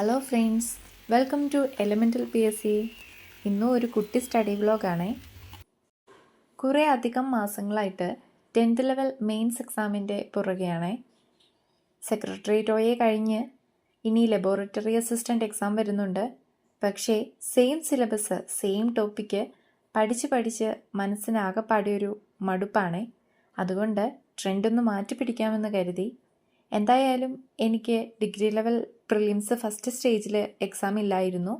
Hello friends, welcome to elemental PSC. ഇന്നും ഒരു കുട്ടി സ്റ്റഡി വ്ലോഗാണേ. കുറേ അധികം മാസങ്ങളായിട്ട് 10th ലെവൽ മെയിൻസ് എക്സാമിൻ്റെ പുറകെയാണേ. സെക്രട്ടേറിയറ്റ് OA കഴിഞ്ഞ് ഇനി ലബോറട്ടറി അസിസ്റ്റൻ്റ് എക്സാം വരുന്നുണ്ട്. പക്ഷേ സെയിം സിലബസ്, സെയിം ടോപ്പിക്ക് പഠിച്ച് മനസ്സിനാകെപ്പാടിയൊരു മടുപ്പാണേ. അതുകൊണ്ട് ട്രെൻഡൊന്ന് മാറ്റി പിടിക്കാമെന്ന് കരുതി. എന്തായാലും എനിക്ക് ഡിഗ്രി ലെവൽ പ്രിലിംസ് ഫസ്റ്റ് സ്റ്റേജിൽ എക്സാം ഇല്ലായിരുന്നു.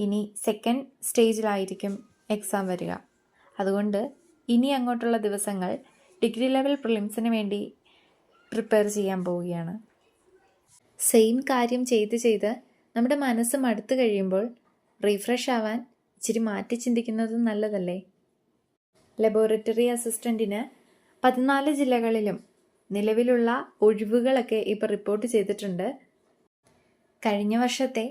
ഇനി സെക്കൻഡ് സ്റ്റേജിലായിരിക്കും എക്സാം വരിക. അതുകൊണ്ട് ഇനി അങ്ങോട്ടുള്ള ദിവസങ്ങൾ ഡിഗ്രി ലെവൽ പ്രിലിംസിന് വേണ്ടി പ്രിപ്പയർ ചെയ്യാൻ പോവുകയാണ്. സെയിം കാര്യം ചെയ്ത് നമ്മുടെ മനസ്സ് മടുത്തു കഴിയുമ്പോൾ റീഫ്രഷ് ആവാൻ ഇച്ചിരി മാറ്റി ചിന്തിക്കുന്നത് നല്ലതല്ലേ. ലബോറട്ടറി അസിസ്റ്റൻറ്റിന് 14 ജില്ലകളിലും നിലവിലുള്ള ഒഴിവുകളൊക്കെ ഇപ്പോൾ റിപ്പോർട്ട് ചെയ്തിട്ടുണ്ട്. കഴിഞ്ഞ വർഷത്തെ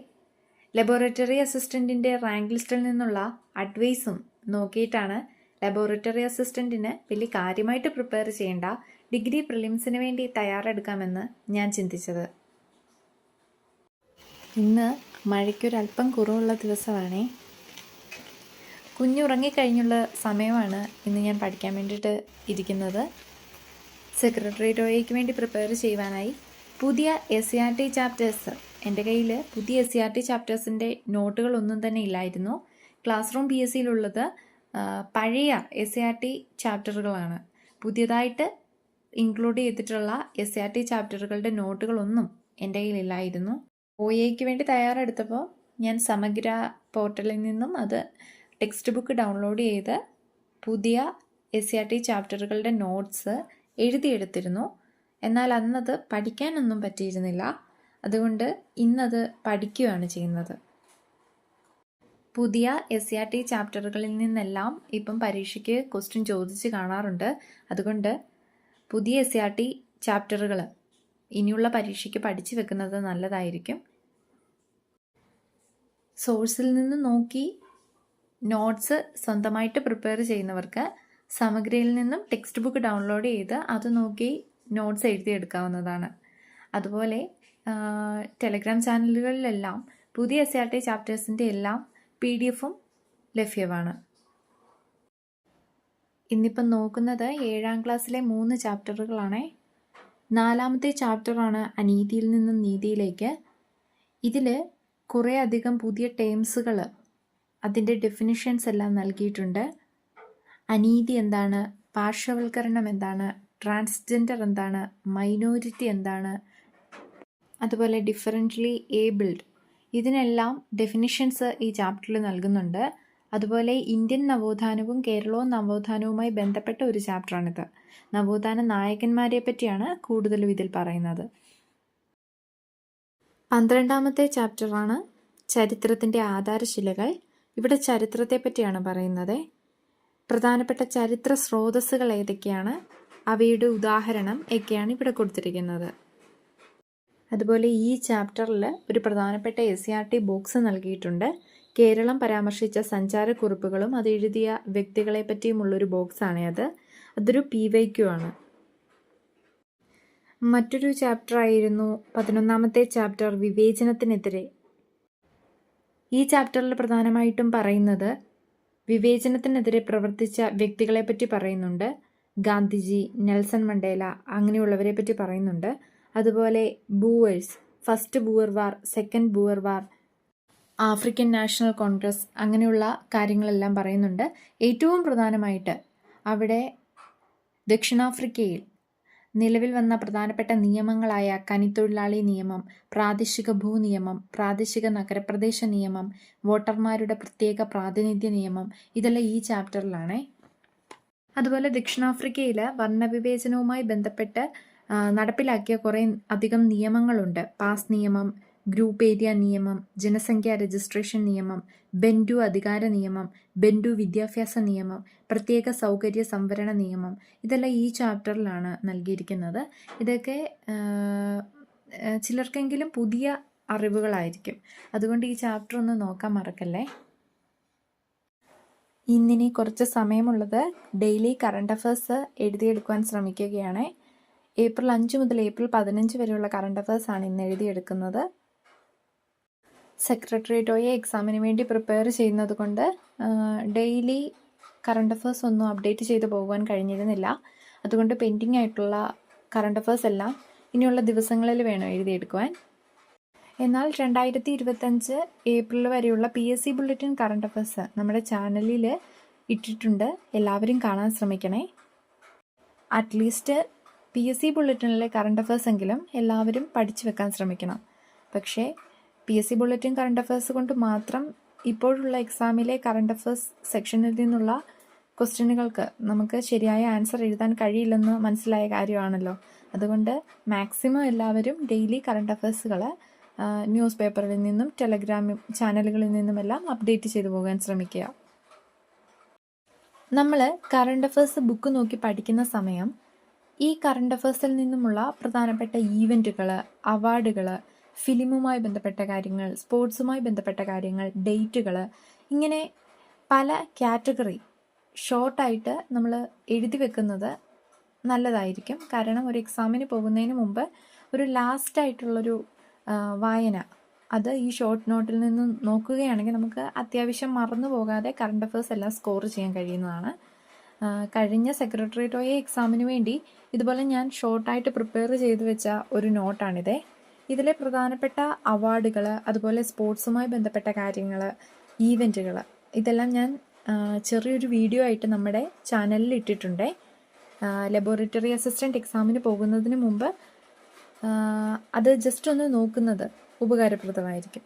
ലബോറട്ടറി അസിസ്റ്റൻറ്റിൻ്റെ റാങ്ക് ലിസ്റ്റിൽ നിന്നുള്ള അഡ്വൈസും നോക്കിയിട്ടാണ് ലബോറട്ടറി അസിസ്റ്റൻറ്റിന് വലിയ കാര്യമായിട്ട് പ്രിപ്പയർ ചെയ്യേണ്ട, ഡിഗ്രി പ്രിലിംസിന് വേണ്ടി തയ്യാറെടുക്കാമെന്ന് ഞാൻ ചിന്തിച്ചത്. ഇന്ന് മഴയ്ക്കൊരല്പം കുറവുള്ള ദിവസമാണേ. കുഞ്ഞുറങ്ങിക്കഴിഞ്ഞുള്ള സമയമാണ് ഇന്ന് ഞാൻ പഠിക്കാൻ വേണ്ടിയിട്ട് ഇരിക്കുന്നത്. സെക്രട്ടേറിയറ്റ് OAക്ക് വേണ്ടി പ്രിപ്പയർ ചെയ്യുവാനായി പുതിയ SCERT ചാപ്റ്റേഴ്സ്, എൻ്റെ കയ്യിൽ പുതിയ SCERT ചാപ്റ്റേഴ്സിൻ്റെ നോട്ടുകളൊന്നും തന്നെ ഇല്ലായിരുന്നു. ക്ലാസ് റൂം PSCയിലുള്ളത് പഴയ SCERT ചാപ്റ്ററുകളാണ്. പുതിയതായിട്ട് ഇൻക്ലൂഡ് ചെയ്തിട്ടുള്ള SCERT ചാപ്റ്ററുകളുടെ നോട്ടുകളൊന്നും എൻ്റെ കയ്യിലില്ലായിരുന്നു. OAക്ക് വേണ്ടി തയ്യാറെടുത്തപ്പോൾ ഞാൻ സമഗ്ര പോർട്ടലിൽ നിന്നും അത് ടെക്സ്റ്റ് ബുക്ക് ഡൗൺലോഡ് ചെയ്ത് പുതിയ SCERT ചാപ്റ്ററുകളുടെ നോട്ട്സ് എഴുതിയെടുത്തിരുന്നു. എന്നാൽ അന്നത് പഠിക്കാനൊന്നും പറ്റിയിരുന്നില്ല. അതുകൊണ്ട് ഇന്നത് പഠിക്കുകയാണ് ചെയ്യുന്നത്. പുതിയ SCERT ചാപ്റ്ററുകളിൽ നിന്നെല്ലാം ഇപ്പം പരീക്ഷയ്ക്ക് ക്വസ്റ്റ്യൻ ചോദിച്ച് കാണാറുണ്ട്. അതുകൊണ്ട് പുതിയ SCERT ചാപ്റ്ററുകൾ ഇനിയുള്ള പരീക്ഷയ്ക്ക് പഠിച്ചു വെക്കുന്നത് നല്ലതായിരിക്കും. സോഴ്സിൽ നിന്ന് നോക്കി നോട്ട്സ് സ്വന്തമായിട്ട് പ്രിപ്പയർ ചെയ്യുന്നവർക്ക് സമഗ്രയിൽ നിന്നും ടെക്സ്റ്റ് ബുക്ക് ഡൗൺലോഡ് ചെയ്ത് അത് നോക്കി നോട്ട്സ് എഴുതിയെടുക്കാവുന്നതാണ്. അതുപോലെ ടെലഗ്രാം ചാനലുകളിലെല്ലാം പുതിയ SCERT ചാപ്റ്റേഴ്സിൻ്റെ എല്ലാം PDF-ഉം ലഭ്യമാണ്. ഇന്നിപ്പം നോക്കുന്നത് 7ാം ക്ലാസ്സിലെ 3 ചാപ്റ്ററുകളാണേ. 4ാമത്തെ ചാപ്റ്ററാണ് അനീതിയിൽ നിന്നും നീതിയിലേക്ക്. ഇതിൽ കുറേ അധികം പുതിയ ടേംസുകൾ, അതിൻ്റെ ഡെഫിനിഷൻസ് എല്ലാം നൽകിയിട്ടുണ്ട്. അനീതി എന്താണ്, പാർശ്വവൽക്കരണം എന്താണ്, ട്രാൻസ്ജെൻഡർ എന്താണ്, മൈനോരിറ്റി എന്താണ്, അതുപോലെ ഡിഫറൻ്റ്ലി ഏബിൾഡ്, ഇതിനെല്ലാം ഡെഫിനിഷൻസ് ഈ ചാപ്റ്ററിൽ നൽകുന്നുണ്ട്. അതുപോലെ ഇന്ത്യൻ നവോത്ഥാനവും കേരളവും നവോത്ഥാനവുമായി ബന്ധപ്പെട്ട ഒരു ചാപ്റ്ററാണിത്. നവോത്ഥാന നായകന്മാരെ പറ്റിയാണ് കൂടുതലും ഇതിൽ പറയുന്നത്. 12ാമത്തെ ചാപ്റ്ററാണ് ചരിത്രത്തിൻ്റെ ആധാരശിലകൾ. ഇവിടെ ചരിത്രത്തെ പറ്റിയാണ് പറയുന്നത്. പ്രധാനപ്പെട്ട ചരിത്ര സ്രോതസ്സുകൾ ഏതൊക്കെയാണ്, അവയുടെ ഉദാഹരണം ഒക്കെയാണ് ഇവിടെ കൊടുത്തിരിക്കുന്നത്. അതുപോലെ ഈ ചാപ്റ്ററിൽ ഒരു പ്രധാനപ്പെട്ട SCERT ബോക്സ് നൽകിയിട്ടുണ്ട്. കേരളം പരാമർശിച്ച സഞ്ചാരക്കുറിപ്പുകളും അത് എഴുതിയ വ്യക്തികളെ പറ്റിയുമുള്ളൊരു ബോക്സാണ് അത്. അതൊരു PYQ ആണ്. മറ്റൊരു ചാപ്റ്ററായിരുന്നു 11ാമത്തെ ചാപ്റ്റർ, വിവേചനത്തിനെതിരെ. ഈ ചാപ്റ്ററിൽ പ്രധാനമായിട്ടും പറയുന്നത് വിവേചനത്തിനെതിരെ പ്രവർത്തിച്ച വ്യക്തികളെ പറ്റി പറയുന്നുണ്ട്. ഗാന്ധിജി, നെൽസൺ മണ്ടേല, അങ്ങനെയുള്ളവരെ പറ്റി പറയുന്നുണ്ട്. അതുപോലെ ബൂവേഴ്സ്, ഫസ്റ്റ് ബൂവർ വാർ, സെക്കൻഡ് ബൂവർ വാർ, ആഫ്രിക്കൻ നാഷണൽ കോൺഗ്രസ്, അങ്ങനെയുള്ള കാര്യങ്ങളെല്ലാം പറയുന്നുണ്ട്. ഏറ്റവും പ്രധാനമായിട്ട് അവിടെ ദക്ഷിണാഫ്രിക്കയിൽ നിലവിൽ വന്ന പ്രധാനപ്പെട്ട നിയമങ്ങളായ കനിത്തൊഴിലാളി നിയമം, പ്രാദേശിക ഭൂനിയമം, പ്രാദേശിക നഗരപ്രദേശ നിയമം, വോട്ടർമാരുടെ പ്രത്യേക പ്രാതിനിധ്യ നിയമം, ഇതെല്ലാം ഈ ചാപ്റ്ററിലാണ്. അതുപോലെ ദക്ഷിണാഫ്രിക്കയിൽ വർണ്ണവിവേചനവുമായി ബന്ധപ്പെട്ട് നടപ്പിലാക്കിയ കുറേ അധികം നിയമങ്ങളുണ്ട്. പാസ് നിയമം, ഗ്രൂപ്പ് ഏരിയ നിയമം, ജനസംഖ്യാ രജിസ്ട്രേഷൻ നിയമം, ബെൻഡു അധികാര നിയമം, ബെൻഡു വിദ്യാഭ്യാസ നിയമം, പ്രത്യേക സൗകര്യ സംവരണ നിയമം, ഇതെല്ലാം ഈ ചാപ്റ്ററിലാണ് നൽകിയിരിക്കുന്നത്. ഇതൊക്കെ ചിലർക്കെങ്കിലും പുതിയ അറിവുകളായിരിക്കും. അതുകൊണ്ട് ഈ ചാപ്റ്റർ ഒന്ന് നോക്കാൻ മറക്കല്ലേ. ഇന്നിനി കുറച്ച് സമയമുള്ളത് ഡെയിലി കറണ്ട് അഫയേഴ്സ് എഴുതിയെടുക്കുവാൻ ശ്രമിക്കുകയാണ്. ഏപ്രിൽ 5 മുതൽ ഏപ്രിൽ 15 വരെയുള്ള കറണ്ട് അഫയേഴ്സാണ് ഇന്ന് എഴുതിയെടുക്കുന്നത്. സെക്രട്ടേറിയറ്റ് OA എക്സാമിന് വേണ്ടി പ്രിപ്പയർ ചെയ്യുന്നത് കൊണ്ട് ഡെയിലി കറണ്ട് അഫേഴ്സ് ഒന്നും അപ്ഡേറ്റ് ചെയ്ത് പോകുവാൻ കഴിഞ്ഞിരുന്നില്ല. അതുകൊണ്ട് പെൻഡിങ് ആയിട്ടുള്ള കറണ്ട് അഫേഴ്സ് എല്ലാം ഇനിയുള്ള ദിവസങ്ങളിൽ വേണം എഴുതിയെടുക്കുവാൻ. എന്നാൽ 2025 ഏപ്രിൽ വരെയുള്ള PSC ബുള്ളറ്റിൻ കറണ്ട് അഫേഴ്സ് നമ്മുടെ ചാനലിൽ ഇട്ടിട്ടുണ്ട്. എല്ലാവരും കാണാൻ ശ്രമിക്കണേ. അറ്റ്ലീസ്റ്റ് PSC ബുള്ളറ്റിനിലെ കറണ്ട് അഫേഴ്സ് എങ്കിലും എല്ലാവരും പഠിച്ചു വെക്കാൻ ശ്രമിക്കണം. പക്ഷേ PSC ബുള്ളറ്റിൻ കറണ്ട് അഫേഴ്സ് കൊണ്ട് മാത്രം ഇപ്പോഴുള്ള എക്സാമിലെ കറണ്ട് അഫേഴ്സ് സെക്ഷനിൽ നിന്നുള്ള ക്വസ്റ്റ്യനുകൾക്ക് നമുക്ക് ശരിയായ ആൻസർ എഴുതാൻ കഴിയില്ലെന്ന് മനസ്സിലായ കാര്യമാണല്ലോ. അതുകൊണ്ട് മാക്സിമം എല്ലാവരും ഡെയിലി കറണ്ട് അഫേഴ്സുകൾ ന്യൂസ് പേപ്പറിൽ നിന്നും ടെലഗ്രാം ചാനലുകളിൽ നിന്നുമെല്ലാം അപ്ഡേറ്റ് ചെയ്തു പോകാൻ ശ്രമിക്കുക. നമ്മൾ കറണ്ട് അഫേഴ്സ് ബുക്ക് നോക്കി പഠിക്കുന്ന സമയം ഈ കറണ്ട് അഫേഴ്സിൽ നിന്നുമുള്ള പ്രധാനപ്പെട്ട ഈവൻറ്റുകൾ, അവാർഡുകൾ, ഫിലിമുമായി ബന്ധപ്പെട്ട കാര്യങ്ങൾ, സ്പോർട്സുമായി ബന്ധപ്പെട്ട കാര്യങ്ങൾ, ഡേറ്റുകൾ, ഇങ്ങനെ പല കാറ്റഗറി ഷോർട്ടായിട്ട് നമ്മൾ എഴുതി വെക്കുന്നത് നല്ലതായിരിക്കും. കാരണം ഒരു എക്സാമിന് പോകുന്നതിന് മുമ്പ് ഒരു ലാസ്റ്റായിട്ടുള്ളൊരു വായന അത് ഈ ഷോർട്ട് നോട്ടിൽ നിന്ന് നോക്കുകയാണെങ്കിൽ നമുക്ക് അത്യാവശ്യം മറന്നു പോകാതെ കറണ്ട് അഫേഴ്സ് എല്ലാം സ്കോർ ചെയ്യാൻ കഴിയുന്നതാണ്. കഴിഞ്ഞ സെക്രട്ടേറിയറ്റ് OA എക്സാമിന് വേണ്ടി ഇതുപോലെ ഞാൻ ഷോർട്ടായിട്ട് പ്രിപ്പയർ ചെയ്ത് വെച്ച ഒരു നോട്ടാണിത്. ഇതിലെ പ്രധാനപ്പെട്ട അവാർഡുകൾ, അതുപോലെ സ്പോർട്സുമായി ബന്ധപ്പെട്ട കാര്യങ്ങൾ, ഈവൻറ്റുകൾ, ഇതെല്ലാം ഞാൻ ചെറിയൊരു വീഡിയോ ആയിട്ട് നമ്മുടെ ചാനലിൽ ഇട്ടിട്ടുണ്ട്. ലബോറട്ടറി അസിസ്റ്റൻറ്റ് എക്സാമിന് പോകുന്നതിന് മുമ്പ് അത് ജസ്റ്റ് ഒന്ന് നോക്കുന്നത് ഉപകാരപ്രദമായിരിക്കും.